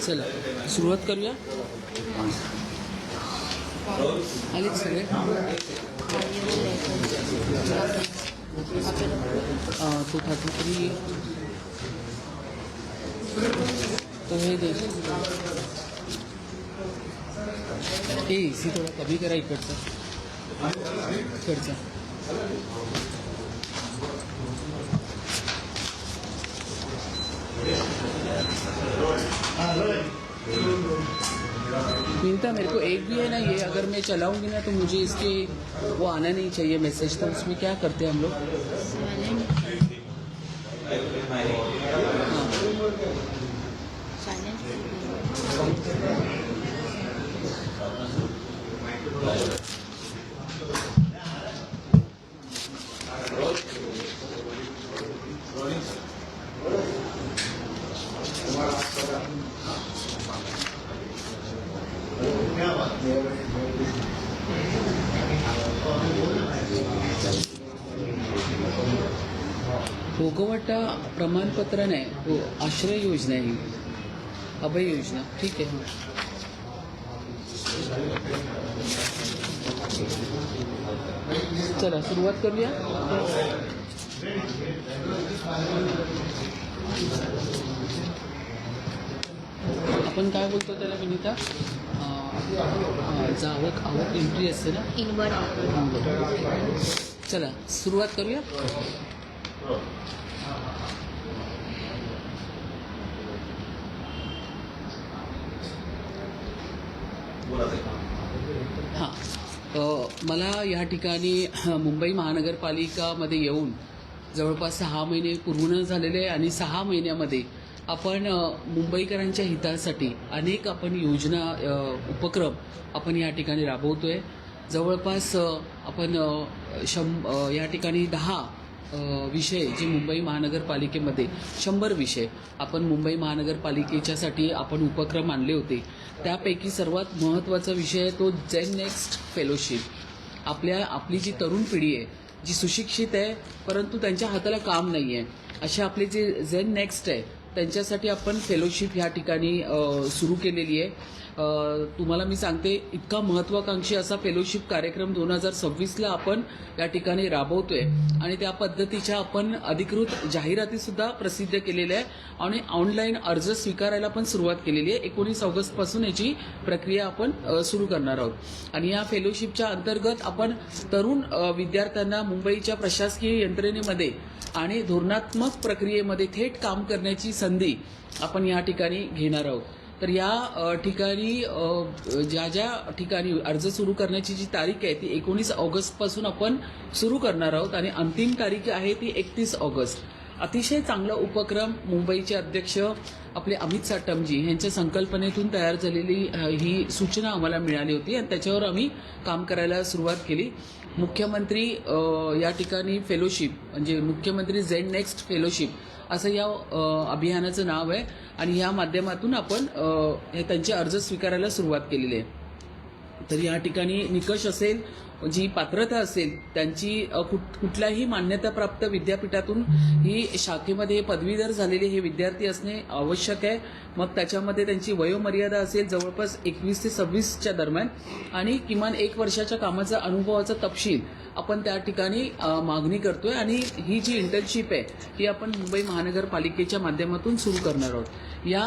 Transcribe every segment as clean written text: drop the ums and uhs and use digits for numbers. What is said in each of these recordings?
चला सुरुवात करूया. आलेच सगळे. तो 33 तो हे दे. ए सी थोड़ा कमी करा इकडचा. मिलता मेरे को एक भी है ना ये. अगर मैं चलाऊंगी ना तो मुझे इसके वो आना नहीं चाहिए मैसेज. तो उसमें क्या करते हैं हम लोग? भोगवटा प्रमाणपत्र नाही, हो आश्रय योजना आहे, अभय योजना. ठीक आहे. चला सुरुवात करूया. आपण काय बोलतो त्याला विनीता? आवक एंट्री असते ना, इनवर्ड. चला सुरुवात करूया. हां, मला या ठिकाणी मुंबई महानगरपालिकामध्ये येऊन जवळपास 6 महिने पूर्ण झालेले आहे आणि 6 महिन्यामध्ये आपण मुंबईकरांच्या हितासाठी अनेक आपण योजना उपक्रम आपण या ठिकाणी राबवतोय. जवळपास आपण या ठिकाणी 10 विषय जे मुंबई महानगरपालिकेमध्ये 100 विषय आपण मुंबई महानगरपालिकेच्यासाठी आपण उपक्रम आणले होते. त्यापैकी सर्वात महत्त्वाचा विषय आहे तो झेन नेक्स्ट फेलोशिप. आपली जी तरुण पिढी आहे, जी सुशिक्षित आहे परंतु त्यांच्या हाताला काम नाही आहे, असे आपले जे झेन नेक्स्ट आहे त्यांच्यासाठी आपण फेलोशिप या ठिकाणी सुरू केलेली आहे. तुम्हाला मी सांगते, इतका महत्त्वाकांक्षी असा फेलोशिप कार्यक्रम 2026ला आपण या ठिकाणी राबवतोय आणि त्या पद्धतीच्या आपण अधिकृत जाहिरातीसुद्धा प्रसिद्ध केलेल्या आहे आणि ऑनलाईन अर्ज स्वीकारायला पण सुरुवात केलेली आहे. 19 ऑगस्टपासून याची प्रक्रिया आपण सुरू करणार आहोत. आणि या फेलोशिपच्या अंतर्गत आपण तरुण विद्यार्थ्यांना मुंबईच्या प्रशासकीय यंत्रणेमध्ये आणि धोरणात्मक प्रक्रियेमध्ये थेट काम करण्याची संधी आपण या ठिकाणी घेणार आहोत. तर या ठिकाणी ज्या ठिकाणी अर्ज सुरू करण्याची जी तारीख आहे ती 19 ऑगस्टपासून आपण सुरू करणार आहोत आणि अंतिम तारीख आहे ती 31 ऑगस्ट. अतिशय चांगला उपक्रम मुंबईचे अध्यक्ष आपले अमित साटमजी यांच्या संकल्पनेतून तयार झालेली ही सूचना आम्हाला मिळाली होती आणि त्याच्यावर आम्ही काम करायला सुरुवात केली. मुख्यमंत्री या ठिकाणी फेलोशिप म्हणजे मुख्यमंत्री झेन नेक्स्ट फेलोशिप असं या अभियानाचं नाव आहे आणि या माध्यमातून आपण त्यांचे अर्ज स्वीकारायला सुरुवात केलेली आहे. तर या ठिकाणी निकष असेल, जी पात्रता असेल त्यांची कुठल्याही मान्यताप्राप्त विद्यापीठातून ही शाखेमध्ये पदवीधर झालेले हे विद्यार्थी असणे आवश्यक आहे. मग त्याच्यामध्ये त्यांची वयोमर्यादा असेल जवळपास 21 ते 26च्या दरम्यान आणि किमान 1 वर्षाच्या कामाचा अनुभवाचा तपशील आपण त्या ठिकाणी मागणी करतोय. आणि ही जी इंटर्नशिप आहे ही आपण मुंबई महानगरपालिकेच्या माध्यमातून सुरू करणार आहोत. या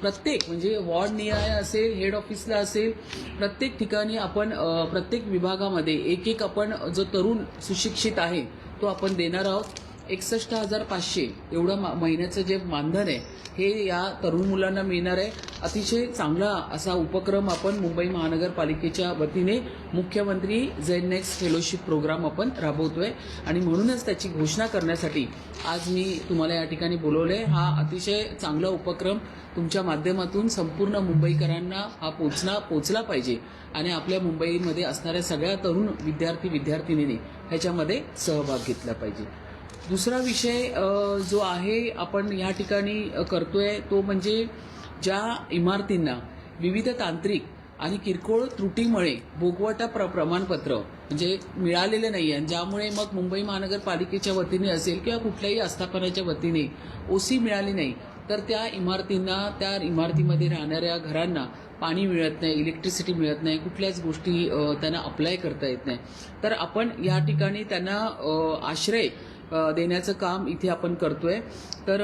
प्रत्येक म्हणजे वॉर्ड निहाय असेल, हेड ऑफिसला असेल, प्रत्येक ठिकाणी आपण प्रत्येक विभागामध्ये एक आपण जो तरुण सुशिक्षित आहे तो आपण देणार आहोत. 61,500 एवढं महिन्याचं जे मानधन आहे हे या तरुण मुलांना मिळणार आहे. अतिशय चांगला असा उपक्रम आपण मुंबई महानगरपालिकेच्या वतीने मुख्यमंत्री झेन नेक्स्ट फेलोशिप प्रोग्राम आपण राबवतोय आणि म्हणूनच त्याची घोषणा करण्यासाठी आज मी तुम्हाला या ठिकाणी बोलवलंय. हा अतिशय चांगला उपक्रम तुमच्या माध्यमातून संपूर्ण मुंबईकरांना हा पोचला पाहिजे आणि आपल्या मुंबईमध्ये असणाऱ्या सगळ्या तरुण विद्यार्थिनींनी ह्याच्यामध्ये सहभाग घेतला पाहिजे. दुसरा विषय जो आहे आपण या ठिकाणी करतोय तो म्हणजे ज्या इमारतींना विविध तांत्रिक आणि किरकोळ त्रुटीमुळे भोगवटा प्रमाणपत्र म्हणजे मिळालेले नाही आहे, ज्यामुळे मग मुंबई महानगरपालिकेच्या वतीने असेल किंवा कुठल्याही आस्थापनाच्या वतीने ओसी मिळाली नाही, तर त्या इमारतीमध्ये राहणाऱ्या घरांना पाणी मिळत नाही, इलेक्ट्रिसिटी मिळत नाही, कुठल्याच गोष्टी त्यांना अप्लाय करता येत नाही. तर आपण या ठिकाणी त्यांना आश्रय देण्याचं काम इथे आपण करतोय. तर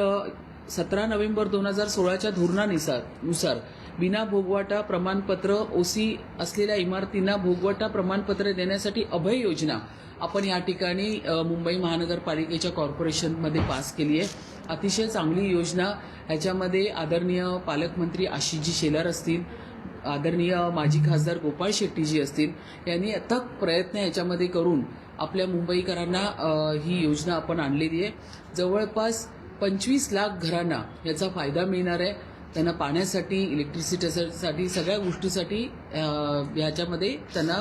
17 नोव्हेंबर 2016च्या धोरणानुसार विना भोगवाटा प्रमाणपत्र ओसी असलेल्या इमारतींना भोगवाटा प्रमाणपत्र देण्यासाठी अभय योजना आपण या ठिकाणी मुंबई महानगरपालिकेच्या कॉर्पोरेशनमध्ये पास केली आहे. अतिशय चांगली योजना. ह्याच्यामध्ये आदरणीय पालकमंत्री आशिषजी शेलार असतील, आदरणीय माजी खासदार गोपाळ शेट्टीजी असतील, यांनी अथक प्रयत्न ह्याच्यामध्ये करून आपल्या मुंबईकरांना ही योजना आपण आणलेली आहे. जवळपास 25 लाख घरांना याचा फायदा मिळणार आहे. त्यांना पाण्यासाठी, इलेक्ट्रिसिटीसाठी, सगळ्या गोष्टीसाठी ह्याच्यामध्ये त्यांना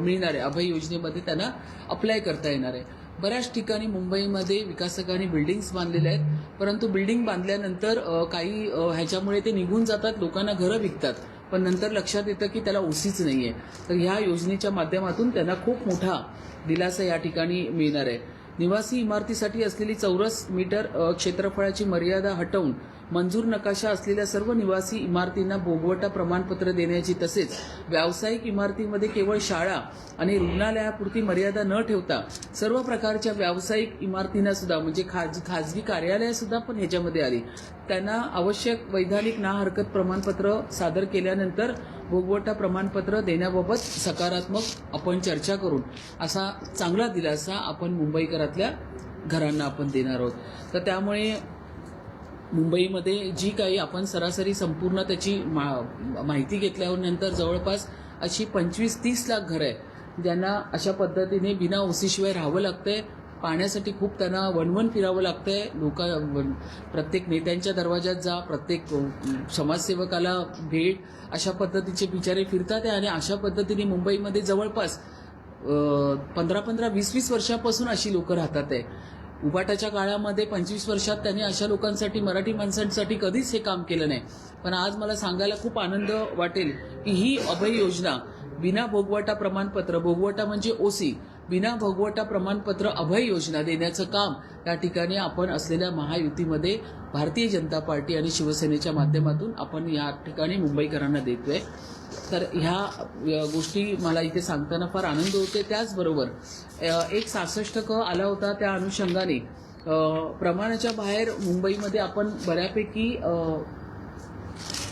मिळणार आहे. अभय योजनेमध्ये त्यांना अप्लाय करता येणार आहे. बऱ्याच ठिकाणी मुंबईमध्ये विकासकांनी बिल्डिंग्स बांधलेल्या आहेत, परंतु बिल्डिंग बांधल्यानंतर काही ह्याच्यामुळे ते निघून जातात, लोकांना घरं विकतात, पण नंतर लक्षात येतं की त्याला ओसीच नाही आहे. तर ह्या योजनेच्या माध्यमातून त्यांना खूप मोठा दिलासा या ठिकाणी मिळणार आहे. निवासी इमारतीसाठी असलेली चौरस मीटर क्षेत्रफळाची मर्यादा हटवून मंजूर नकाशा असलेल्या सर्व निवासी इमारतींना भोगवटा प्रमाणपत्र देण्याची, तसेच व्यावसायिक इमारतीमध्ये केवळ शाळा आणि रुग्णालयापुरती मर्यादा न ठेवता सर्व प्रकारच्या व्यावसायिक इमारतींना सुद्धा, म्हणजे खाजगी कार्यालय सुद्धा पण ह्याच्यामध्ये आली, त्यांना आवश्यक वैधानिक ना हरकत प्रमाणपत्र सादर केल्यानंतर भोगवटा प्रमाणपत्र देण्याबाबत सकारात्मक आपण चर्चा करून असा चांगला दिलासा आपण मुंबईकरातल्या घरांना आपण देणार आहोत. तर त्यामुळे मुंबईमध्ये जी काही आपण सरासरी संपूर्ण त्याची माहिती घेतल्यानंतर जवळपास अशी 25-30 लाख घरं आहे ज्यांना अशा पद्धतीने बिना ओसीशिवाय राहावं लागतंय. पाण्यासाठी खूप त्यांना वणवण फिरावं लागतंय. प्रत्येक नेत्यांच्या दरवाजात जा, प्रत्येक समाजसेवकाला भेट, अशा पद्धतीचे बिचारे फिरतात आहे. आणि अशा पद्धतीने मुंबईमध्ये जवळपास 15-20 वर्षापासून अशी लोकं राहतात आहे. उबाटाच्या काळामध्ये 25 वर्षात त्यांनी अशा लोकांसाठी, मराठी माणसांसाठी कधीच हे काम केलं नाही. पण आज मला सांगायला खूप आनंद वाटेल की ही अभय योजना बिना भोगवटा प्रमाणपत्र, भोगवटा म्हणजे ओसी, बिना भोगवटा प्रमाणपत्र अभय योजना देण्याचं काम या ठिकाणी आपण असलेल्या महायुतीमध्ये भारतीय जनता पार्टी आणि शिवसेनेच्या माध्यमातून आपण या ठिकाणी मुंबईकरांना देतोय. तर ह्या गोष्टी मला इथे सांगताना फार आनंद होते. त्याचबरोबर एक 66 क आला होता, त्या अनुषंगाने प्रमाणाच्या बाहेर मुंबईमध्ये आपण बऱ्यापैकी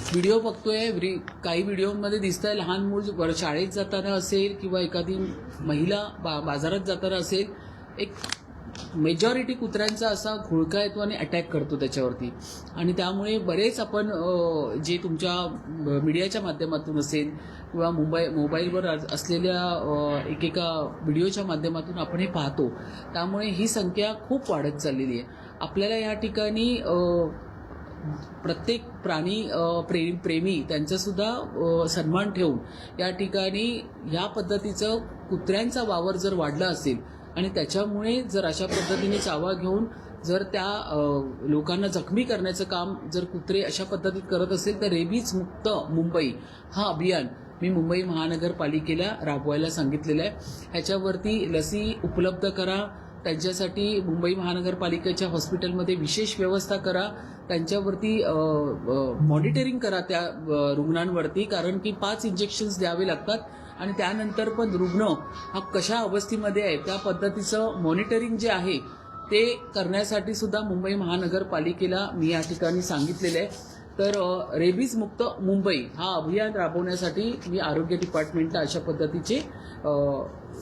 व्हिडिओ बघतोय. काही व्हिडिओमध्ये दिसतंय लहान मूल शाळेत जाताना असेल किंवा एखादी महिला बाजारात जाताना असेल, एक मेजॉरिटी कुत्र्यांचा असा घोळका येतो आणि अटॅक करतो त्याच्यावरती. आणि त्यामुळे बरेच आपण जे तुमच्या मीडियाच्या माध्यमातून असेल किंवा मोबाईलवर असलेल्या एकेका व्हिडिओच्या माध्यमातून आपण हे पाहतो. त्यामुळे ही संख्या खूप वाढत चाललेली आहे. आपल्याला या ठिकाणी प्रत्येक प्राणी प्रेमी त्यांचासुद्धा सन्मान ठेवून या ठिकाणी ह्या पद्धतीचं कुत्र्यांचा वावर जर वाढला असेल आणि त्याच्यामुळे जर अशा पद्धतीने चावा घेऊन जर त्या लोकांना जखमी करण्याचं काम जर कुत्रे अशा पद्धतीत करत असेल, तर रेबीज मुक्त मुंबई हा अभियान मी मुंबई महानगरपालिकेला राबवायला सांगितलेलं आहे. ह्याच्यावरती लसी उपलब्ध करा, त्यांच्यासाठी मुंबई महानगरपालिकेच्या हॉस्पिटलमध्ये विशेष व्यवस्था करा, त्यांच्यावरती मॉनिटरिंग करा त्या रुग्णांवरती, कारण की 5 इंजेक्शन्स द्यावे लागतात आणि त्यानंतर पण रुग्ण हा कशा अवस्थेमध्ये आहे त्या पद्धतीचं मॉनिटरिंग जे आहे ते करण्यासाठी सुद्धा मुंबई महानगरपालिकेला मी या ठिकाणी सांगितलेलं आहे. तर रेबीज मुक्त मुंबई हा अभियान राबवण्यासाठी मी आरोग्य डिपार्टमेंटला अशा पद्धतीचे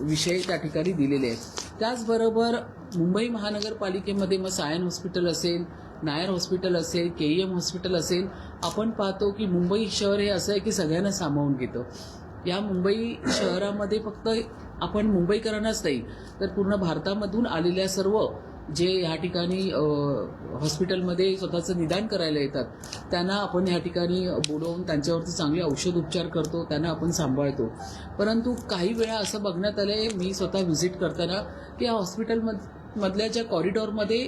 विषय त्या ठिकाणी दिलेले आहेत. त्याचबरोबर मुंबई महानगरपालिकेमध्ये मग सायन हॉस्पिटल असेल, नायर हॉस्पिटल असेल, KEM हॉस्पिटल असेल, आपण पाहतो की मुंबई शहर हे असं आहे की सगळ्यांना सामावून घेतं. या मुंबई शहरामध्ये फक्त आपण मुंबईकरांनाच नाही तर पूर्ण भारतामधून आलेल्या सर्व जे ह्या ठिकाणी हॉस्पिटलमध्ये स्वतःचं निदान करायला येतात त्यांना आपण ह्या ठिकाणी बोलवून त्यांच्यावरती चांगले औषध उपचार करतो, त्यांना आपण सांभाळतो. परंतु काही वेळा असं बघण्यात आलं आहे, मी स्वतः व्हिजिट करताना, की या हॉस्पिटलमधल्या ज्या कॉरिडॉरमध्ये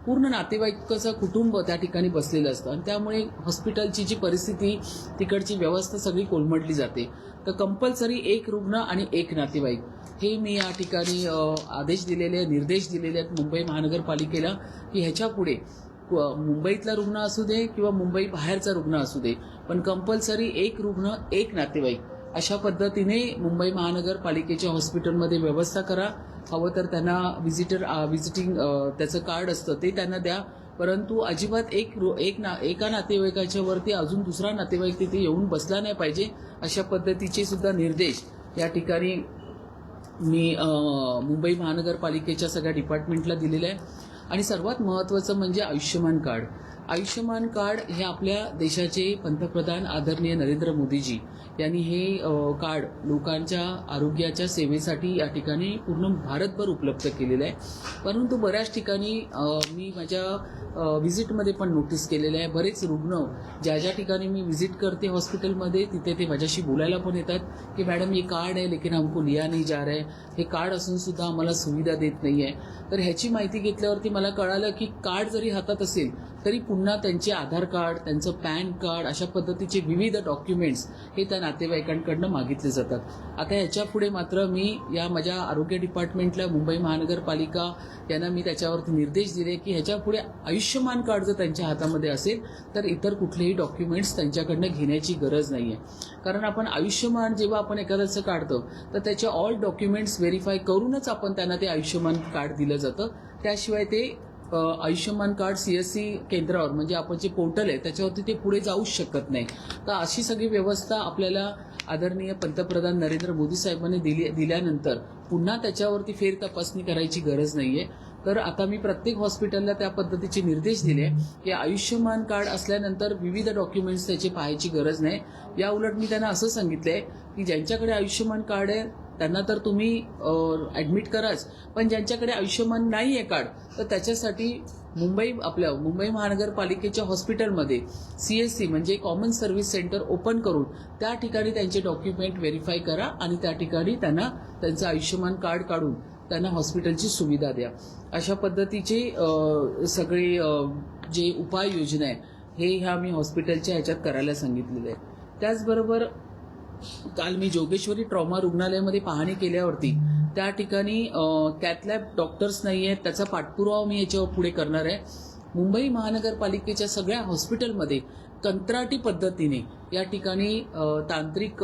पूर्ण नातेवाईकाचं कुटुंब त्या ठिकाणी बसलेलं असतं आणि त्यामुळे हॉस्पिटलची जी परिस्थिती, तिकडची व्यवस्था सगळी कोलमडली जाते. तर कंपल्सरी एक रुग्ण आणि एक नातेवाईक हे मी या ठिकाणी आदेश दिलेले, निर्देश दिलेले आहेत मुंबई महानगरपालिकेला की ह्याच्या पुढे मुंबईतला रुग्ण असू दे किंवा मुंबई बाहेरचा रुग्ण असू दे, पण कंपल्सरी एक रुग्ण एक नातेवाईक अशा पद्धतीने मुंबई महानगरपालिकेच्या हॉस्पिटलमध्ये व्यवस्था करा. हवं तर त्यांना व्हिजिटिंग त्याचं कार्ड असतं ते त्यांना द्या, परंतु अजिबात एका नातेवाईकाच्या वरती अजून दुसरा नातेवाईक तिथे येऊन बसला नाही पाहिजे. अशा पद्धतीचे सुद्धा निर्देश या ठिकाणी मी मुंबई महानगरपालिकेच्या सगळ्या डिपार्टमेंटला दिलेलं आहे. आणि सर्वात महत्त्वाचं म्हणजे आयुष्यमान कार्ड. आयुष्यमान कार्ड हे आपल्या देशाचे पंतप्रधान आदरणीय नरेंद्र मोदीजी यांनी हे कार्ड लोकांच्या आरोग्याच्या सेवेसाठी या ठिकाणी पूर्ण भारतभर उपलब्ध केलेलं आहे. परंतु बऱ्याच ठिकाणी मी माझ्या व्हिजिटमध्ये पण नोटीस केलेलं आहे, बरेच रुग्ण ज्या ठिकाणी मी व्हिजिट करते हॉस्पिटलमध्ये तिथे ते माझ्याशी बोलायला पण येतात की मॅडम ये कार्ड आहे लेकिन हमको लिया नहीं जा रहा है, हे कार्ड असून सुद्धा आम्हाला सुविधा देत नाही आहे. तर ह्याची माहिती घेतल्यावरती मला कळालं की कार्ड जरी हातात असेल तरी पुन्हा त्यांचे आधार कार्ड, त्यांचं पॅन कार्ड अशा पद्धतीचे विविध डॉक्युमेंट्स हे त्या नातेवाईकांकडनं मागितले जातात. आता ह्याच्या पुढे मात्र मी या माझ्या आरोग्य डिपार्टमेंटला मुंबई महानगरपालिका यांना मी त्याच्यावरती निर्देश दिले की ह्याच्या पुढे आयुष्यमान कार्ड जर त्यांच्या हातामध्ये असेल तर इतर कुठलेही डॉक्युमेंट्स त्यांच्याकडनं घेण्याची गरज नाही आहे. कारण आपण आयुष्यमान जेव्हा आपण एखाद्याचं काढतो तर त्याचे ऑल डॉक्युमेंट्स व्हेरीफाय करूनच आपण त्यांना ते आयुष्यमान कार्ड दिलं जातं. त्याशिवाय ते आयुष्यमान कार्ड CSC केंद्रावर म्हणजे आपण जे पोर्टल आहे त्याच्यावरती ते पुढे जाऊच शकत नाही. तर अशी सगळी व्यवस्था आपल्याला आदरणीय पंतप्रधान नरेंद्र मोदी साहेबांनी दिल्यानंतर पुन्हा त्याच्यावरती फेर तपासणी करायची गरज नाहीये. तर आता मी प्रत्येक हॉस्पिटलला त्या पद्धतीचे निर्देश दिले की आयुष्यमान कार्ड असल्यानंतर विविध डॉक्युमेंट्स त्याची पाहायची गरज नाही. या उलट मी त्यांना असं सांगितलंय की ज्यांच्याकडे आयुष्यमान कार्ड आहे त्यांना तर तुम्ही ॲडमिट कराच, पण ज्यांच्याकडे आयुष्यमान नाही आहे कार्ड तर त्याच्यासाठी मुंबई महानगरपालिकेच्या हॉस्पिटलमध्ये CSC म्हणजे कॉमन सर्व्हिस सेंटर ओपन करून त्या ठिकाणी त्यांचे डॉक्युमेंट व्हेरीफाय करा आणि त्या ठिकाणी त्यांना त्यांचं आयुष्यमान कार्ड काढून त्यांना हॉस्पिटलची सुविधा द्या. अशा पद्धतीचे सगळे जे उपाययोजना आहे हे ह्या मी हॉस्पिटलच्या ह्याच्यात करायला सांगितलेले आहे. त्याचबरोबर काल मी जोगेश्वरी ट्रॉमा रुग्णालयामध्ये पाहणी केल्यावरती त्या ठिकाणी कॅथलॅब डॉक्टर्स नाही आहेत, त्याचा पाठपुरावा मी याच्यावर पुढे करणार आहे. मुंबई महानगरपालिकेच्या सगळ्या हॉस्पिटलमध्ये कंत्राटी पद्धतीने या ठिकाणी तांत्रिक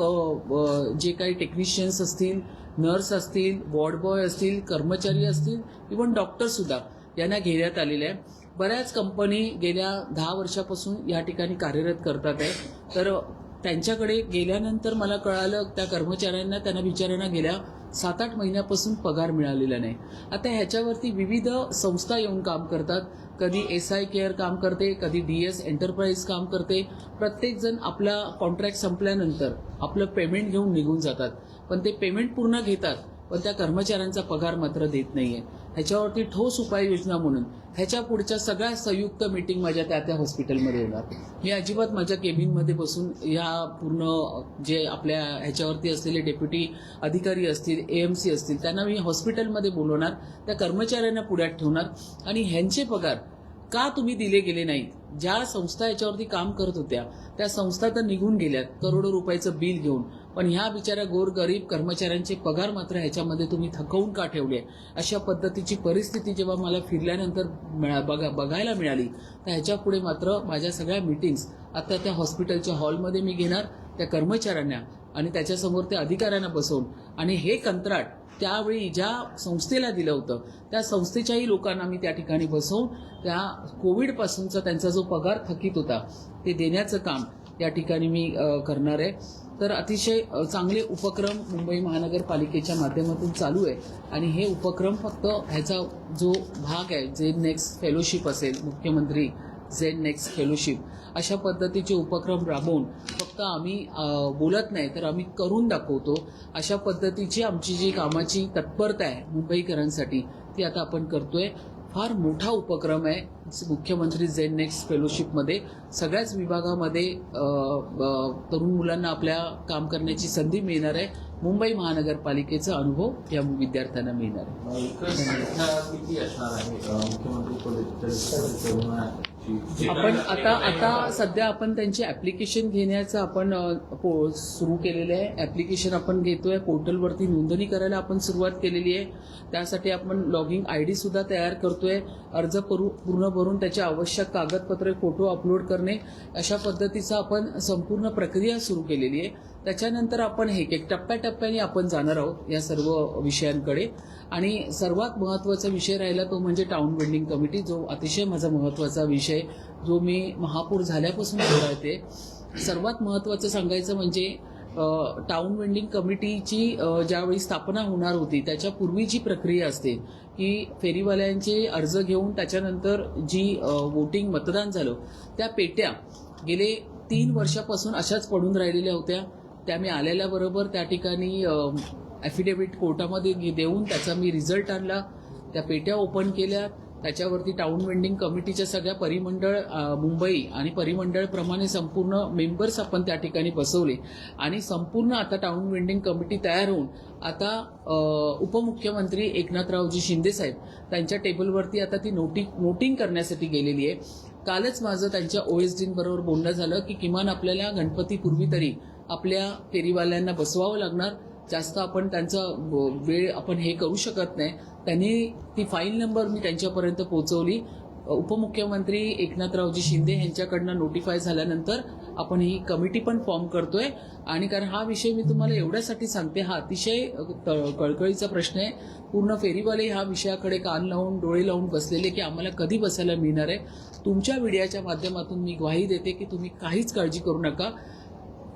जे काही टेक्निशियन्स असतील, नर्स असतील, वॉर्ड बॉय असतील, कर्मचारी असतील, इव्हन डॉक्टरसुद्धा यांना घेण्यात आलेले आहे. बऱ्याच कंपनी गेल्या 10 वर्षापासून या ठिकाणी कार्यरत करतात आहे. तर त्यांच्याकडे गेल्यानंतर मला कळालं त्या कर्मचाऱ्यांना त्यांना बिचाऱ्यांना गेल्या 7-8 महिन्यापासून पगार मिळालेला नाही. आता ह्याच्यावरती विविध संस्था येऊन काम करतात. कधी SI केअर काम करते, कधी DS एंटरप्राइज काम करते. प्रत्येकजण आपला कॉन्ट्रॅक्ट संपल्यानंतर आपलं पेमेंट घेऊन निघून जातात, पण ते पेमेंट पूर्ण घेतात पण त्या कर्मचाऱ्यांचा पगार मात्र देत नाहीये. ह्याच्यावरती ठोस उपाययोजना म्हणून ह्याच्या पुढच्या सगळ्या संयुक्त मीटिंग माझ्या त्या हॉस्पिटलमध्ये होणार. मी अजिबात माझ्या केबिनमध्ये बसून ह्या पूर्ण जे आपल्या ह्याच्यावरती असलेले डेप्युटी अधिकारी असतील, AMC असतील त्यांना मी हॉस्पिटलमध्ये बोलवणार, त्या कर्मचाऱ्यांना पुढ्यात ठेवणार आणि ह्यांचे पगार का तुम्ही दिले गेले नाहीत. ज्या संस्था याच्यावरती काम करत होत्या त्या संस्था तर निघून गेल्यात करोडो रुपयाचं बिल घेऊन, पण ह्या बिचाऱ्या गोरगरीब कर्मचाऱ्यांचे पगार मात्र ह्याच्यामध्ये तुम्ही थकवून का ठेवले. अशा पद्धतीची परिस्थिती जेव्हा मला फिरल्यानंतर बघायला मिळाली तर ह्याच्या पुढे मात्र माझ्या सगळ्या मीटिंग्स आता त्या हॉस्पिटलच्या हॉलमध्ये मी घेणार, त्या कर्मचाऱ्यांना आणि त्याच्यासमोर त्या अधिकाऱ्यांना बसवून आणि हे कंत्राट त्यावेळी ज्या संस्थेला दिलं होतं त्या संस्थेच्याही लोकांना मी त्या ठिकाणी बसवून त्या कोविडपासूनचा त्यांचा जो पगार थकीत होता ते देण्याचं काम या ठिकाणी मी करणार आहे. तर अतिशय चांगले उपक्रम मुंबई महानगरपालिकेच्या माध्यमातून चालू आहे आणि हे उपक्रम फक्त ह्याचा जो भाग आहे झेड नेक्स्ट फेलोशिप असेल, मुख्यमंत्री झेड नेक्स्ट फेलोशिप अशा पद्धतीचे उपक्रम राबवून फक्त आम्ही बोलत नाही तर आम्ही करून दाखवतो. अशा पद्धतीची आमची जी कामाची तत्परता आहे मुंबईकरांसाठी ती आता आपण करतोय. फार मोठा उपक्रम आहे मुख्यमंत्री झेड नेक्स्ट फेलोशिपमध्ये. सगळ्याच विभागामध्ये तरुण मुलांना आपल्या काम करण्याची संधी मिळणार आहे. मुंबई महानगरपालिकेचा अनुभव या विद्यार्थ्यांना मिळणार आहे. आपण आता सध्या आपण त्यांची ऍप्लिकेशन घेण्याचं आपण सुरू केलेलं आहे. ऍप्लिकेशन आपण घेतोय, पोर्टलवरती नोंदणी करायला आपण सुरुवात केलेली आहे. त्यासाठी आपण लॉगिंग ID सुद्धा तयार करतोय. अर्ज पूर्ण भरून त्याचे आवश्यक कागदपत्रे, फोटो अपलोड करणे, अशा पद्धतीचं आपण संपूर्ण प्रक्रिया सुरू केलेली आहे. त्याच्यानंतर आपण हे एक टप्प्याटप्प्याने आपण जाणार आहोत या सर्व विषयांकडे. आणि सर्वात महत्त्वाचा विषय राहिला तो म्हणजे टाउन बिल्डिंग कमिटी, जो अतिशय माझा महत्त्वाचा विषय, जो मी महापौर झाल्यापासून बोलते. सर्वात महत्त्वाचं सांगायचं म्हणजे टाउन बिल्डिंग कमिटीची ज्यावेळी स्थापना होणार होती त्याच्यापूर्वी जी प्रक्रिया असते की फेरीवाल्यांचे अर्ज घेऊन त्याच्यानंतर जी वोटिंग मतदान झालं त्या पेट्या गेले 3 वर्षापासून अशाच पडून राहिलेल्या होत्या. त्या मी आलेल्याबरोबर त्या ठिकाणी ॲफिडेव्हिट कोर्टामध्ये देऊन त्याचा मी रिझल्ट आणला. त्या पेट्या ओपन केल्या. त्याच्यावरती टाउन वेंडिंग कमिटीच्या सगळ्या परिमंडळ मुंबई आणि परिमंडळप्रमाणे संपूर्ण मेंबर्स आपण त्या ठिकाणी बसवले आणि संपूर्ण आता टाउन वेंडिंग कमिटी तयार होऊन आता उपमुख्यमंत्री एकनाथरावजी शिंदे साहेब त्यांच्या टेबलवरती आता ती नोटिंग करण्यासाठी गेलेली आहे. कालच माझं त्यांच्या OSDबरोबर बोलणं झालं की किमान आपल्याला गणपतीपूर्वी तरी आपल्या फेरीवाल्यांना बसवावं लागणार. जास्त आपण त्यांचा वेळ आपण हे करू शकत नाही. त्यांनी ती फाईल नंबर मी त्यांच्यापर्यंत पोहोचवली. उपमुख्यमंत्री एकनाथरावजी शिंदे यांच्याकडनं नोटिफाय झाल्यानंतर आपण ही कमिटी पण फॉर्म करतोय. आणि कारण हा विषय मी तुम्हाला एवढ्यासाठी सांगते, हा अतिशय कळकळीचा प्रश्न आहे. पूर्ण फेरीवाले ह्या विषयाकडे कान लावून डोळे लावून बसलेले की आम्हाला कधी बसायला मिळणार आहे. तुमच्या मीडियाच्या माध्यमातून मी ग्वाही देते की तुम्ही काहीच काळजी करू नका.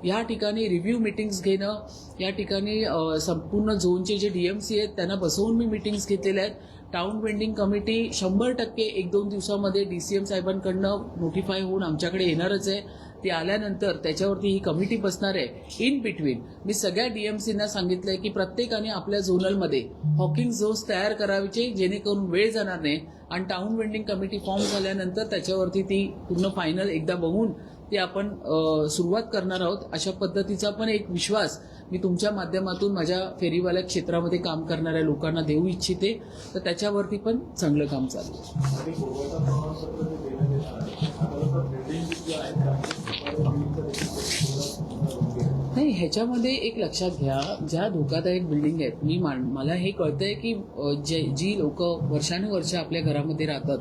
या ठिकाणी रिव्ह्यू मीटिंग्स घेणं, या ठिकाणी संपूर्ण झोनचे जे DMC आहेत त्यांना बसवून मी मीटिंग्स घेतलेल्या आहेत. टाउन वेंडिंग कमिटी 100% 1-2 दिवसामध्ये DCM साहेबांकडनं नोटिफाय होऊन आमच्याकडे येणारच आहे. ती आल्यानंतर त्याच्यावरती ही कमिटी बसणार आहे. इन बिटवीन मी सगळ्या DMCना सांगितलंय की प्रत्येकाने आपल्या झोनलमध्ये हॉकिंग झोन्स तयार करायचे जेणेकरून वेळ जाणार नाही. आणि टाउन वेंडिंग कमिटी फॉर्म झाल्यानंतर त्याच्यावरती ती पूर्ण फायनल एकदा बघून ते आपण सुरुवात करणार आहोत. अशा पद्धतीचा पण एक विश्वास मी तुमच्या माध्यमातून माझ्या फेरीवाल्या क्षेत्रामध्ये काम करणाऱ्या लोकांना देऊ इच्छिते. तर त्याच्यावरती पण चांगलं काम चालू नाही. ह्याच्यामध्ये एक लक्षात घ्या, ज्या धोकादायक बिल्डिंग आहेत, मला हे कळतंय की जी लोक वर्षानुवर्ष आपल्या घरामध्ये राहतात,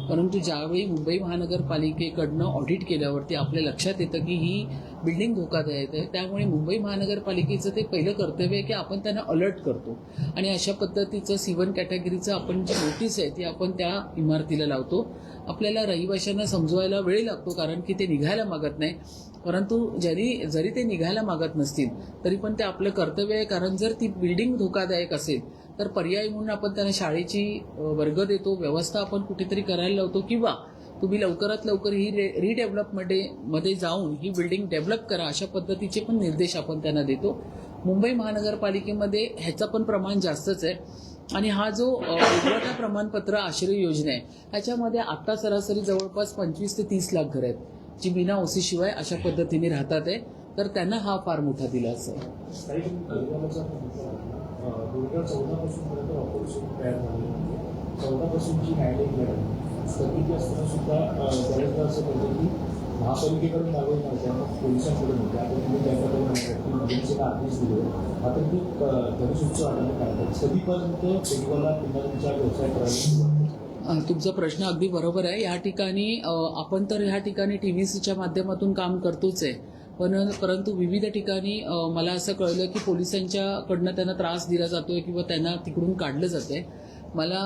परंतु ज्यावेळी मुंबई महानगरपालिकेकडनं ऑडिट केल्यावरती आपल्या लक्षात येतं की ही बिल्डिंग धोकादायक आहे. त्यामुळे मुंबई महानगरपालिकेचं ते पहिलं कर्तव्य आहे की आपण त्यांना अलर्ट करतो आणि अशा पद्धतीचं C1 कॅटेगरीचं आपण जी नोटीस आहे ती आपण त्या इमारतीला लावतो. आपल्याला रहिवाशांना समजवायला वेळ लागतो कारण की ते निघायला मागत नाही. परंतु जरी ते निघायला मागत नसतील तरी पण ते आपलं कर्तव्य आहे. कारण जर ती बिल्डिंग धोकादायक असेल तर पर्याय म्हणून आपण त्यांना शाळेची वर्ग देतो, व्यवस्था आपण कुठेतरी करायला लावतो, किंवा तुम्ही लवकरात लवकर ही रिडेव्हलपमध्ये जाऊन ही बिल्डिंग डेव्हलप करा, अशा पद्धतीचे पण निर्देश आपण त्यांना देतो. मुंबई महानगरपालिकेमध्ये ह्याचं पण प्रमाण जास्तच आहे. आणि हा जो उद्घाटन प्रमाणपत्र आश्रय योजना आहे ह्याच्यामध्ये आता सरासरी जवळपास 25 ते 30 लाख घरं आहेत जी बिना OC शिवाय अशा पद्धतीने राहतात आहे. तर त्यांना हा फार मोठा दिलासा आहे. 14 पासूनची न्यायालयीन लढत स्थगिती असताना सुद्धा बरेचदा असं करतं की महापालिकेकडून मागणी नव्हत्या, मग पोलिसांकडून होत्या. आता तुम्ही त्याकडे म्हणतात आदेश दिले, आता ती धनुसूच वाटायला काढतात. कधीपर्यंत फेरीवाला पुन्हा तुमचा व्यवसाय करायला? तुमचा प्रश्न अगदी बरोबर आहे. या ठिकाणी आपण तर ह्या ठिकाणी TVCच्या माध्यमातून काम करतोच आहे, परंतु विविध ठिकाणी मला असं कळलं की पोलिसांच्याकडनं त्यांना त्रास दिला जातोय किंवा त्यांना तिकडून काढलं जातंय. मला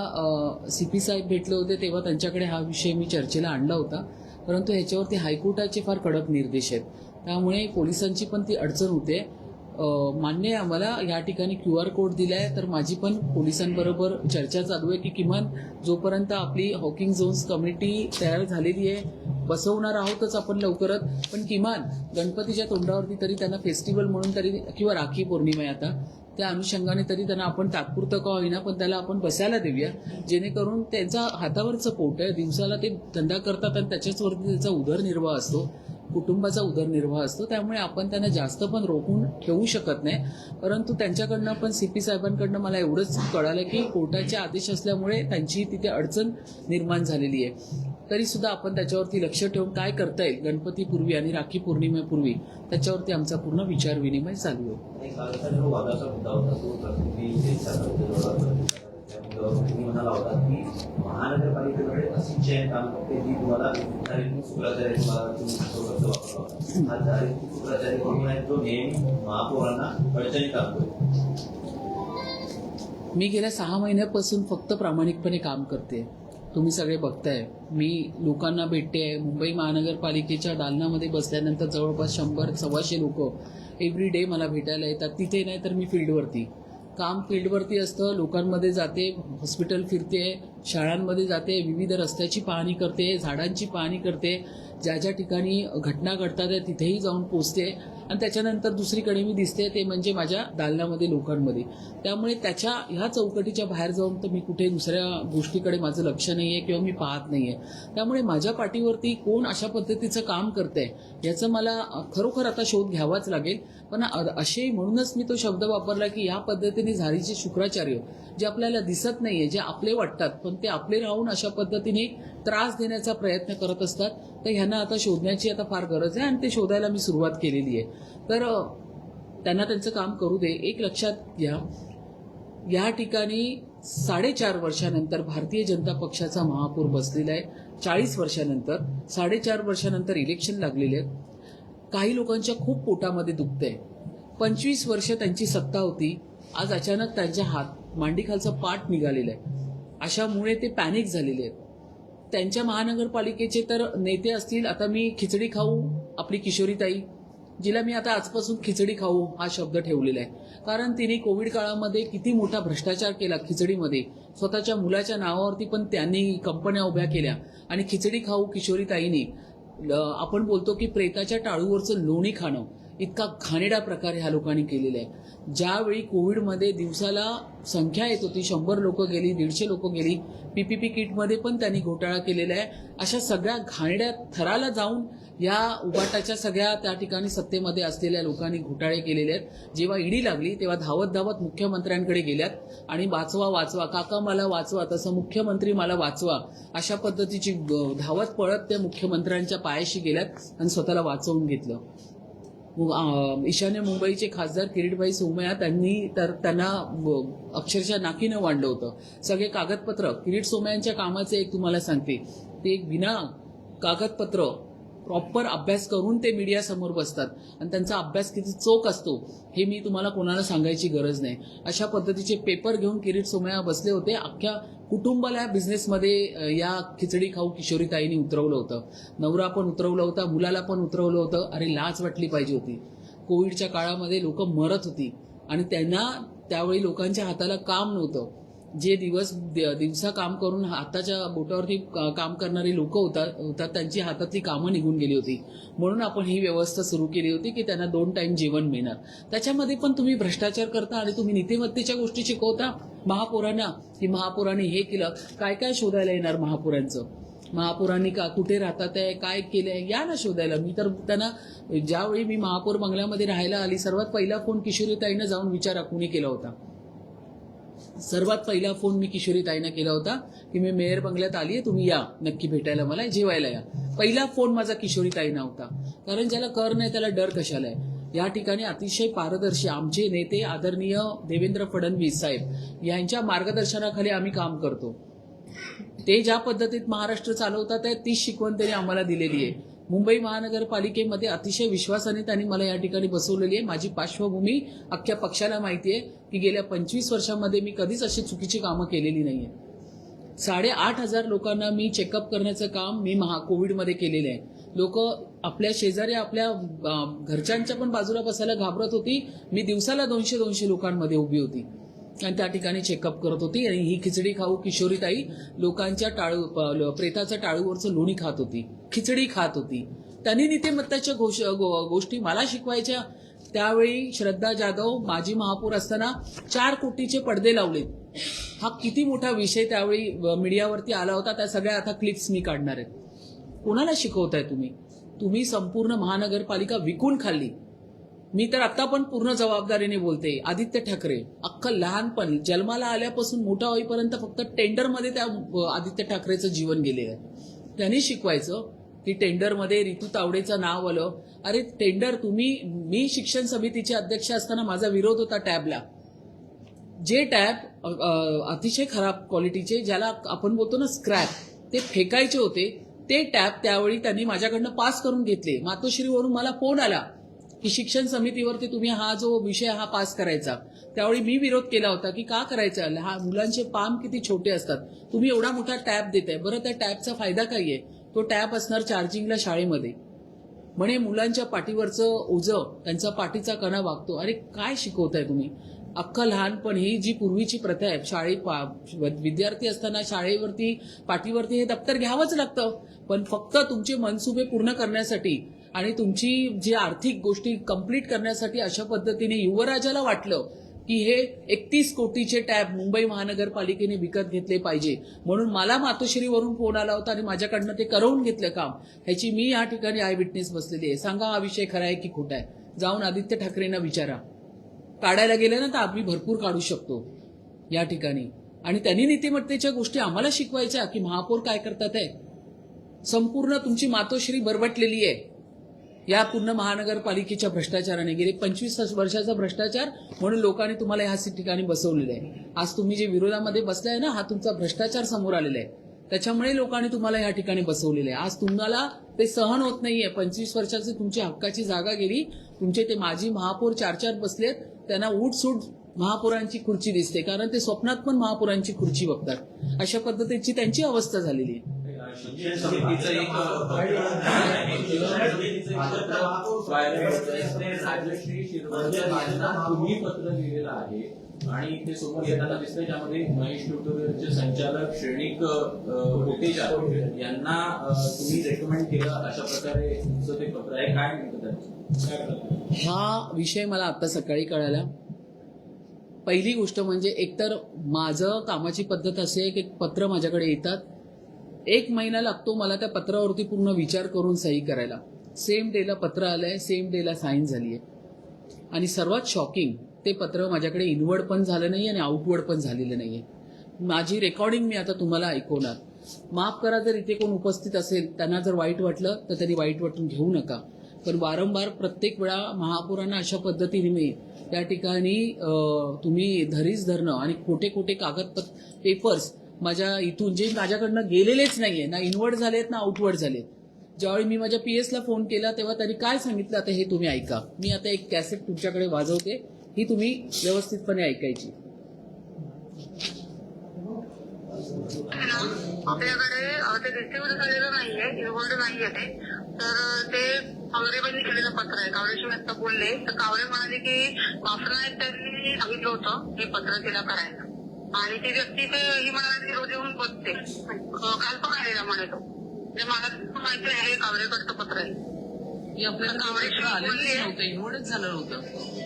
CP साहेब भेटले होते तेव्हा त्यांच्याकडे हा विषय मी चर्चेला आणला होता, परंतु ह्याच्यावरती हायकोर्टाचे फार कडक निर्देश आहेत. त्यामुळे पोलिसांची पण ती अडचण होते. मान्य आहे आम्हाला या ठिकाणी QR कोड दिला आहे, तर माझी पण पोलिसांबरोबर चर्चा चालू आहे की किमान जोपर्यंत आपली हॉकिंग झोन्स कमिटी तयार झालेली आहे, बसवणार आहोतच आपण लवकरच, पण किमान गणपतीच्या तोंडावरती तरी त्यांना फेस्टिवल म्हणून तरी, किंवा राखी पौर्णिमा आहे आता, त्या अनुषंगाने तरी त्यांना आपण तात्पुरतं का होईना पण त्याला आपण बसायला देऊया, जेणेकरून त्यांचा हातावरचं पोट आहे, दिवसाला ते धंदा करतात आणि त्याच्याचवरती त्याचा उदरनिर्वाह असतो, कुटुंबाचा उदरनिर्वाह असतो. त्यामुळे आपण त्यांना जास्त पण रोखून ठेवू शकत नाही. परंतु त्यांच्याकडनं पण CP साहेबांकडनं मला एवढंच कळालं की कोर्टाचे आदेश असल्यामुळे त्यांची तिथे अडचण निर्माण झालेली आहे. तरी सुद्धा आपण त्याच्यावरती लक्ष ठेवून काय करता येईल गणपतीपूर्वी आणि राखी पौर्णिमेपूर्वी त्याच्यावरती आमचा पूर्ण विचार विनिमय चालू आहे. एक जो वादाचा मुद्दा होता तो तुम्ही म्हणाला होता की महानगरपालिकेकडे अशी चयन काम करते जी तुम्हाला शुक्राचार्य वापरला होता. हा शुक्राचार्य म्हणून आहे जो नेहमी महापौरांना अडचणी टाकतो. मी गेल्या 6 महिन्यापासून फक्त प्रामाणिकपणे काम करते. तुम्ही सगळे बघताय, मी लोकांना भेटते. मुंबई महानगरपालिकेच्या दालनामध्ये बसल्यानंतर जवळपास 100-125 लोक एव्हरी डे मला भेटायला येतात. तिथे नाही तर मी फील्डवरती काम फील्डवरती असतं, लोकांमध्ये जाते, हॉस्पिटल फिरते, शाळांमध्ये जाते, विविध रस्त्याची पाहणी करते, झाडांची पाहणी करते, ज्या ज्या ठिकाणी घटना घडतात त्या तिथेही जाऊन पोचते आणि त्याच्यानंतर दुसरीकडे मी दिसते ते म्हणजे माझ्या दालनामध्ये लोकांमध्ये. त्यामुळे त्याच्या ह्या चौकटीच्या बाहेर जाऊन तर मी कुठे दुसऱ्या गोष्टीकडे माझं लक्ष नाही आहे किंवा मी पाहत नाही आहे. त्यामुळे माझ्या पाठीवरती कोण अशा पद्धतीचं काम करतंय याचं मला खरोखर आता शोध घ्यावाच लागेल. पण असे म्हणूनच मी तो शब्द वापरला की या पद्धतीने झारीचे शुक्राचार्य जे आपल्याला दिसत नाहीये, जे आपले वाटतात पण ते आपले राहून अशा पद्धतीने त्रास देण्याचा प्रयत्न करत असतात, तर ह्यांना आता शोधण्याची आता फार गरज आहे आणि ते शोधायला मी सुरुवात केलेली आहे. तर त्यांना त्यांचं काम करू दे. एक लक्षात घ्या, या ठिकाणी 4.5 वर्षानंतर भारतीय जनता पक्षाचा महापौर बसलेला आहे. 40 वर्षानंतर 4.5 वर्षानंतर इलेक्शन लागलेले आहेत. काही लोकांच्या खूप पोटामध्ये दुखतंय. 25 वर्ष त्यांची सत्ता होती, आज अचानक त्यांच्या मांडीखालचा पाठ निघालेला आहे. अशामुळे ते पॅनिक झालेले आहेत. त्यांच्या महानगरपालिकेचे तर नेते असतील, आता मी खिचडी खाऊ आपली किशोरीताई, जिला मी आता आजपासून खिचडी खाऊ हा शब्द ठेवलेला आहे, कारण तिने कोविड काळामध्ये किती मोठा भ्रष्टाचार केला खिचडीमध्ये. स्वतःच्या मुलाच्या नावावरती पण त्यांनी कंपन्या उभ्या केल्या आणि खिचडी खाऊ किशोरीताईंनी आपण बोलतो की प्रेताच्या टाळूवरचं लोणी खाणं इतका घाणेरडा प्रकार ह्या लोकांनी केलेला आहे. ज्यावेळी कोविडमध्ये दिवसाला संख्या येत होती, 100 लोक गेली, 150 लोक गेली, पीपीपी किटमध्ये पण त्यांनी घोटाळा केलेला आहे. अशा सगळ्या घाणेरड्या थराला जाऊन या उबाटाच्या सगळ्या त्या ठिकाणी सत्तेमध्ये असलेल्या लोकांनी घोटाळे केलेले आहेत. जेव्हा ईडी लागली तेव्हा धावत धावत मुख्यमंत्र्यांकडे गेल्यात आणि वाचवा वाचवा, काका मला वाचवा, तसं मुख्यमंत्री मला वाचवा, अशा पद्धतीची धावत पळत त्या मुख्यमंत्र्यांच्या पायाशी गेल्यात आणि स्वतःला वाचवून घेतलं. ईशान्य मुंबईचे खासदार किरीटभाई सोमय्या त्यांना अक्षरशः नाकीनं वाढलं होतं. सगळे कागदपत्र किरीट सोमय्यांच्या कामाचे एक तुम्हाला सांगते, ते एक बिना कागदपत्र प्रॉपर अभ्यास करून ते मीडियासमोर बसतात आणि त्यांचा अभ्यास किती चोख असतो हे मी तुम्हाला कोणाला सांगायची गरज नाही. अशा पद्धतीचे पेपर घेऊन किरीट सोमय्या बसले होते. अख्ख्या कुटुंबाला बिझनेसमध्ये या खिचडी खाऊ किशोरीताईंनी उतरवलं होतं. नवरा पण उतरवलं होता, मुलाला पण उतरवलं होतं. अरे लाज वाटली पाहिजे होती. कोविडच्या काळामध्ये लोक मरत होती आणि त्यांना त्यावेळी लोकांच्या हाताला काम नव्हतं. जे दिवसा काम करून हाताच्या बोटावरती काम करणारी लोक होतात त्यांची हातातली कामं निघून गेली होती. म्हणून आपण ही व्यवस्था सुरू केली होती की त्यांना 2 टाइम जेवण मिळणार. त्याच्यामध्ये पण तुम्ही भ्रष्टाचार करता आणि तुम्ही नीतिमत्तेच्या गोष्टी शिकवता महापौरांना की महापौरांनी हे केलं. काय काय शोधायला येणार महापौरांचं? महापौरांनी कुठे राहतात आहे, काय केलंय, या ना शोधायला. मी तर त्यांना ज्यावेळी मी महापौर बंगल्यामध्ये राहायला आली, सर्वात पहिला फोन किशोरीताईंना जाऊन विचारा कुणी केला होता. सर्वात पहिला फोन मी किशोरीताईंना केला होता की मी मेयर बंगल्यात आली आहे, तुम्ही या नक्की भेटायला, मला जेवायला या. पहिला फोन माझा किशोरीताईंना होता. कारण ज्याला कर नाही त्याला डर कशाला आहे. या ठिकाणी अतिशय पारदर्शी आमचे नेते आदरणीय देवेंद्र फडणवीस साहेब यांच्या मार्गदर्शनाखाली आम्ही काम करतो. ते ज्या पद्धतीत महाराष्ट्र चालवतात आहे तीच शिकवण त्यांनी आम्हाला दिलेली आहे. मुंबई महानगरपालिकेमध्ये अतिशय विश्वासाने त्यांनी मला या ठिकाणी बसवलेली आहे. माझी पार्श्वभूमी अख्ख्या पक्षाला माहिती आहे की गेल्या 25 वर्षांमध्ये मी कधीच अशी चुकीची कामं केलेली नाहीये. 8,500 लोकांना मी चेकअप करण्याचं काम मी कोविडमध्ये केलेलं आहे. लोक आपल्या शेजारी आपल्या घरच्यांच्या पण बाजूला बसायला घाबरत होती. मी दिवसाला 200 लोकांमध्ये उभी होती आणि त्या ठिकाणी चेकअप करत होती. आणि ही खिचडी खाऊ किशोरीताई लोकांच्या प्रेताच्या टाळूवरचं लोणी खात होती, खिचडी खात होती. त्यांनी नीतिमत्तेच्या गोष्टी मला शिकवायच्या. त्यावेळी श्रद्धा जाधव माजी महापौर असताना 4 कोटीचे पडदे लावलेत. हा किती मोठा विषय त्यावेळी मीडियावरती आला होता. त्या सगळ्या आता क्लिप्स मी काढणार आहेत. कोणाला शिकवताय तुम्ही? तुम्ही संपूर्ण महानगरपालिका विकून खाल्ली. मी तर आता पण पूर्ण जबाबदारीने बोलते. आदित्य ठाकरे अख्खं लहानपणी जन्माला आल्यापासून मोठा होईपर्यंत फक्त टेंडरमध्ये त्या आदित्य ठाकरेचं जीवन गेलेलं आहे. त्यांनी शिकवायचं की टेंडरमध्ये रितू तावडेचं नाव आलं. अरे टेंडर मी शिक्षण समितीचे अध्यक्ष असताना माझा विरोध होता टॅबला. जे टॅब अतिशय खराब क्वालिटीचे, ज्याला आपण बोलतो ना स्क्रॅप, ते फेकायचे होते, ते टॅब त्यावेळी त्यांनी माझ्याकडनं पास करून घेतले. मातोश्रीवरून मला फोन आला की शिक्षण समितीवरती तुम्ही हा जो विषय हा पास करायचा. त्यावेळी मी विरोध केला होता की का करायचा, हा मुलांचे पाम किती छोटे असतात, तुम्ही एवढा मोठा टॅब देताय. बरं त्या टॅबचा फायदा काय आहे? तो टॅब असणार चार्जिंगला शाळेमध्ये. म्हणे मुलांच्या पाठीवरचं ओझं, त्यांचा पाठीचा कणा वागतो. अरे काय शिकवताय तुम्ही? अख्खं लहानपण ही जी पूर्वीची प्रथा आहे, शाळेत विद्यार्थी असताना शाळेवरती पाठीवरती हे दप्तर घ्यावंच लागतं, पण फक्त तुमचे मनसुबे पूर्ण करण्यासाठी आणि तुमची जी आर्थिक गोष्टी कंप्लीट करण्यासाठी अशा पद्धतीने युवराजाला वाटलं की हे 31 कोटीचे टॅब मुंबई महानगरपालिकेने विकत घेतले पाहिजे. म्हणून मला मातोश्रीवरून फोन आला होता आणि माझ्याकडनं ते करवून घेतलं काम. ह्याची मी या ठिकाणी आय विटनेस बसलेली आहे. सांगा हा विषय खरा आहे की खोटा आहे? जाऊन आदित्य ठाकरेंना विचारा. काढायला गेलं ना तर आम्ही भरपूर काढू शकतो या ठिकाणी. आणि त्यांनी नीतिमत्तेच्या गोष्टी आम्हाला शिकवायच्या की महापौर काय करतात आहे. संपूर्ण तुमची मातोश्री बरबटलेली आहे या पूर्ण महानगरपालिकेच्या भ्रष्टाचाराने. गेले 25 वर्षाचा भ्रष्टाचार, म्हणून लोकांनी तुम्हाला ह्या ठिकाणी बसवलेलं आहे. आज तुम्ही जे विरोधामध्ये बसलाय ना, हा तुमचा भ्रष्टाचार समोर आलेला आहे. त्याच्यामुळे लोकांनी तुम्हाला या ठिकाणी बसवलेलं आहे. आज तुम्हाला ते सहन होत नाहीये. 25 वर्षाची तुमची हक्काची जागा गेली. तुमचे ते माजी महापौर 4 बसलेत, त्यांना उठसूट महापौरांची खुर्ची दिसते, कारण ते स्वप्नात पण महापौरांची खुर्ची बघतात. अशा पद्धतीची त्यांची अवस्था झालेली आहे. शिक्षण समितीचं एक राजश्री शिरवाडकर यांना तुम्ही पत्र लिहिलेलं आहे आणि ते समोर येताना दिसतंय, ज्यामध्ये महेश ट्युटोरियलचे संचालक श्रेणिक कोटेचा यांना तुम्ही रेकमेंड केलं, अशा प्रकारे तुमचं ते पत्र आहे. काय म्हणतात? हा विषय मला आता सकाळी कळाला. पहिली गोष्ट म्हणजे एकतर माझं कामाची पद्धत अशी आहे की पत्र माझ्याकडे येतात, 1 महिना लागतो मला त्या पत्रावरती पूर्ण विचार करून सही करायला. सेम डेला पत्र आलंय, सेम डेला साईन झालीय. आणि सर्वात शॉकिंग, ते पत्र माझ्याकडे इनवर्ड पण झालं नाही आणि आउटवर्ड पण झालेलं नाहीये. माझी रेकॉर्डिंग मी आता तुम्हाला ऐकवणार. माफ करा जर इथे कोण उपस्थित असेल, त्यांना जर वाईट वाटलं तर त्यांनी वाईट वाटून घेऊ नका. पण वारंवार प्रत्येक वेळा महापौरांना अशा पद्धतीने त्या ठिकाणी तुम्ही धरीच धरणं आणि खोटे खोटे पेपर्स माझ्या इथून जे माझ्याकडनं गेलेलेच नाहीये, ना इनवर्ड झालेत ना आउटवर्ड झालेत. ज्यावेळी मी माझ्या PS ला फोन केला तेव्हा त्यांनी काय सांगितलं, आता हे तुम्ही ऐका. मी आता एक कॅसेट तुमच्याकडे वाजवते, ही तुम्ही व्यवस्थितपणे ऐकायची. आपल्याकडे ते रिसिव्ह झालेलं नाहीये, इन्व्हॉल्ड नाहीये ते. तर ते कावरेबाईंनी केलेलं पत्र आहे. कावरेशी आता बोलले तर कावरे म्हणाले की वाफनायक त्यांनी सांगितलं होतं हे पत्र तिला करायला. आणि ती व्यक्ती ते ही म्हणाली रोज येऊन बघते, काल पण आलेला म्हणे तो. म्हणजे मला माहिती आहे हे कावरेकडचं पत्र आहे. आपल्याला आलेलं नव्हतं, इनवर्डच झालं नव्हतं.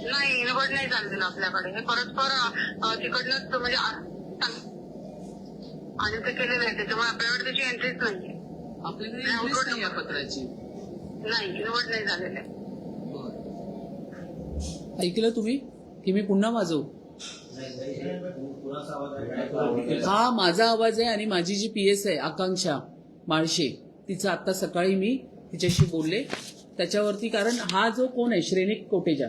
नाही, इन्व्हॉल्ड नाही झालेलं आपल्याकडे. हे परस्पर तिकडनंच म्हणजे आणि ते केलेलं आहे, त्याच्यामुळे आपल्याकडे त्याची एंट्रीच नाहीये. आपल्याकडे एंट्रीच नाही या पत्राची. नाही, इन्व्हॉल्ड नाही झालेलं आहे. ऐकलं तुम्ही की मी पुन्हा वाजवू? हा माझा आवाज आहे आणि माझी जी PS आहे आकांक्षा माळशे, तिचं आता सकाळी मी तिच्याशी बोलले त्याच्यावरती. कारण हा जो कोण आहे श्रेणिक कोटेचा,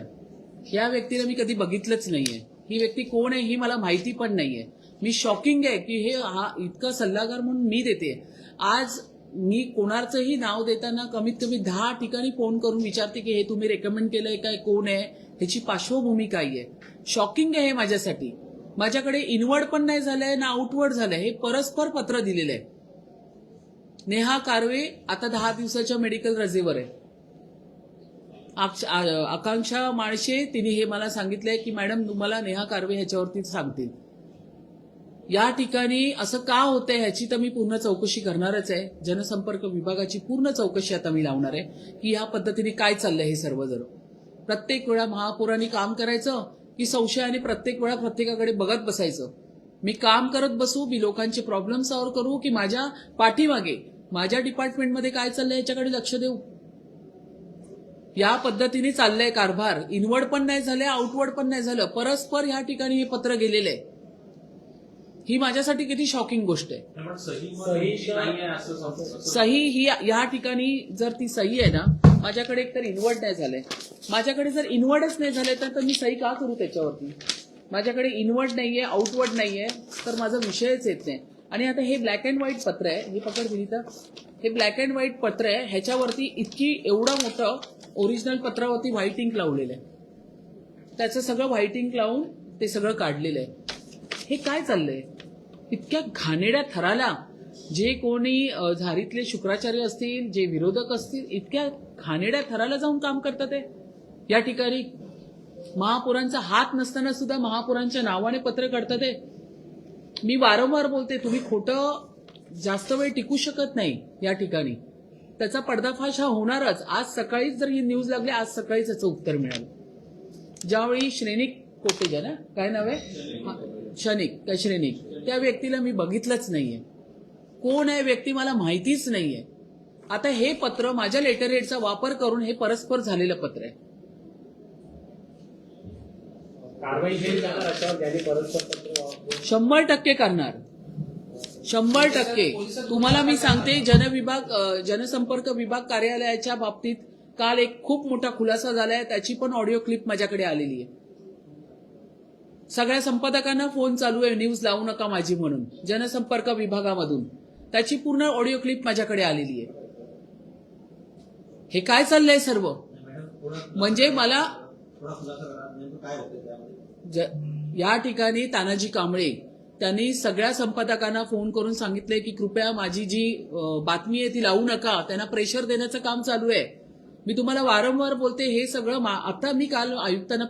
या व्यक्तीला मी कधी बघितलंच नाहीये. ही व्यक्ती कोण आहे ही मला माहिती पण नाहीये. मी शॉकिंग आहे की हे हा इतका सल्लागार म्हणून मी देते. आज मी कोणाचंही नाव देताना कमीत कमी 10 ठिकाणी फोन करून विचारते की हे तुम्ही रेकमेंड केलंय काय, कोण आहे, ह्याची पार्श्वभूमी काय आहे. शॉकिंग आहे हे माझ्यासाठी. माझ्याकडे इनवर्ड पण नाही झालंय ना आउटवर्ड झालंय, हे परस्पर पत्र दिलेलं आहे. नेहा कारवे आता 10 दिवसाच्या मेडिकल रजेवर आहे. आकांक्षा माळशे तिने हे मला सांगितलंय की मॅडम तुम्हाला नेहा कारवे ह्याच्यावरती सांगतील. या ठिकाणी असं का होतंय ह्याची तर मी पूर्ण चौकशी करणारच आहे. जनसंपर्क विभागाची पूर्ण चौकशी आता मी लावणार आहे की या पद्धतीने काय चाललंय हे सर्व. जर प्रत्येक वेळा महापौरांनी काम करायचं की संशयाने प्रत्येक वेळा प्रत्येकाकडे बघत बसायचं. मी काम करत बसू, मी लोकांचे प्रॉब्लेम सॉल्व्ह करू की माझ्या पाठीमागे माझ्या डिपार्टमेंटमध्ये काय चाललंय याच्याकडे लक्ष देऊ. या पद्धतीने चाललंय कारभार. इनवर्ड पण नाही झाले, आउटवर्ड पण नाही झालं, परस्पर ह्या ठिकाणी हे पत्र गेलेलं आहे. ही माझ्यासाठी किती शॉकिंग गोष्ट आहे. पण सही नाहीये असं सही ही या ठिकाणी जर ती सही आहे ना, माझ्याकडे एकतर इन्व्हर्ट नाही झालंय. माझ्याकडे जर इन्व्हर्टच नाही झालंय तर मी सही का करू त्याच्यावरती? माझ्याकडे इन्व्हर्ट नाहीये, आउटवर्ड नाहीये, तर माझा विषयच येत नाही. आणि आता हे ब्लॅक अँड व्हाईट पत्र आहे, हे पकड दिली तर हे ब्लॅक अँड व्हाईट पत्र आहे. ह्याच्यावरती एवढं मोठं ओरिजिनल पत्रावरती व्हाईट इंक लावलेलं आहे. त्याचं सगळं व्हाईट इंक लावून ते सगळं काढलेलं आहे. हे काय चाललंय? इतक्या घाणेरड्या थराला जे कोणी झारीतले शुक्राचार्य असतील, जे विरोधक असतील, इतक्या घाणेरड्या थराला जाऊन काम करतात ते. या ठिकाणी महापौरांचा हात नसताना सुद्धा महापौरांच्या नावाने पत्र काढतात ते. मी वारंवार बोलते, तुम्ही खोटं जास्त वेळ टिकू शकत नाही या ठिकाणी. त्याचा पर्दाफाश हा होणारच. आज सकाळीच जर ही न्यूज लागली, आज सकाळीच याचं उत्तर मिळालं. ज्यावेळी श्रेणिक कोटेजा ना, काय नाव आहे, श्रेणिक, त्या व्यक्तीला मी बघितलंच नाहीये. कोण आहे व्यक्ती मला माहितीच नाहीये. आता हे पत्र माझ्या लेटर हेडचा वापर करून हे परस्पर झालेलं पत्र आहे. कारवाई केली जाणार अशावर ज्यांनी परस्पर पत्र वापरून 100% करणार. 100%. तुम्हाला मी सांगते, जनसंपर्क विभाग कार्यालयाच्या बाबतीत काल एक खूप मोठा खुलासा झालाय. त्याची पण ऑडिओ क्लिप माझ्याकडे आलेली आहे. सगळ्या संपादकांना फोन चालू आहे, न्यूज लावू नका माझी म्हणून, जनसंपर्क विभागामधून. त्याची पूर्ण ऑडिओ क्लिप माझ्याकडे आलेली आहे. हे काय चाललंय सर्व? म्हणजे मला या ठिकाणी तानाजी कांबळे त्यांनी सगळ्या संपादकांना फोन करून सांगितलंय की कृपया माझी जी बातमी आहे ती लावू नका. त्यांना प्रेशर देण्याचं काम चालू आहे. मी तुम्हाला वारंवार बोलते, हे सगळं आता मी काल आयुक्तांना